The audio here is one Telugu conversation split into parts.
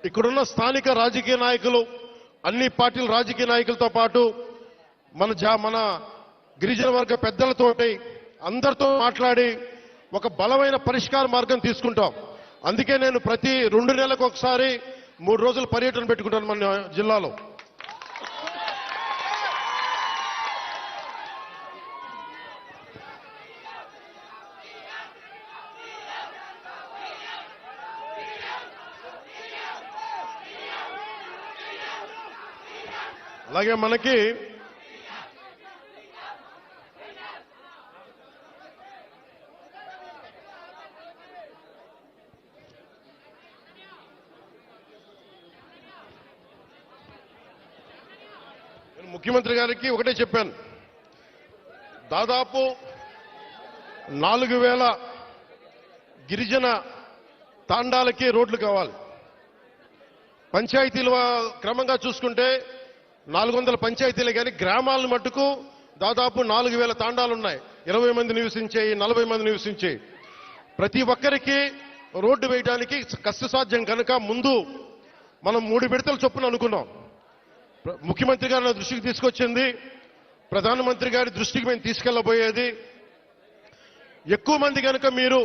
ఇక్కడున్న స్థానిక రాజకీయ నాయకులు, అన్ని పార్టీల రాజకీయ నాయకులతో పాటు మన గిరిజన వర్గ పెద్దలతోటి అందరితో మాట్లాడి ఒక బలమైన పరిష్కార మార్గం తీసుకుంటాం. అందుకే నేను ప్రతి 2 నెలలకు ఒకసారి 3 రోజుల పర్యటన పెట్టుకుంటాను మన జిల్లాలో. అలాగే మనకి ముఖ్యమంత్రి గారికి ఒకటే చెప్పాను, దాదాపు 4000 గిరిజన తాండాలకి రోడ్లు కావాలి. పంచాయతీల క్రమంగా చూసుకుంటే 400 పంచాయతీలే కానీ గ్రామాలను మట్టుకు దాదాపు 4000 తాండాలు ఉన్నాయి. 20 మంది నివసించేవి, 40 మంది నివసించేవి. ప్రతి ఒక్కరికి రోడ్డు వేయడానికి కష్టసాధ్యం కనుక ముందు మనం 3 విడతల చొప్పున అనుకున్నాం. ముఖ్యమంత్రి గారి దృష్టికి తీసుకొచ్చింది, ప్రధానమంత్రి గారి దృష్టికి మేము తీసుకెళ్లబోయేది, ఎక్కువ మంది కనుక మీరు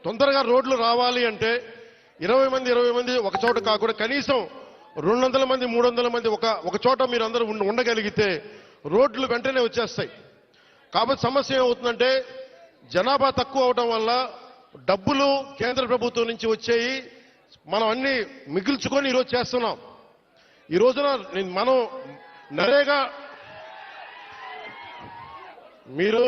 తొందరగా రోడ్లు రావాలి అంటే 20 మంది ఒక చోట కాకుండా కనీసం 200 మంది 300 మంది ఒక చోట మీరు అందరూ ఉండగలిగితే రోడ్లు వెంటనే వచ్చేస్తాయి. కాబట్టి సమస్య ఏమవుతుందంటే జనాభా తక్కువ అవడం వల్ల డబ్బులు కేంద్ర ప్రభుత్వం నుంచి వచ్చేయి మనం అన్ని మిగిల్చుకొని ఈరోజు చేస్తున్నాం. ఈ రోజున మనం నరేగా మీరు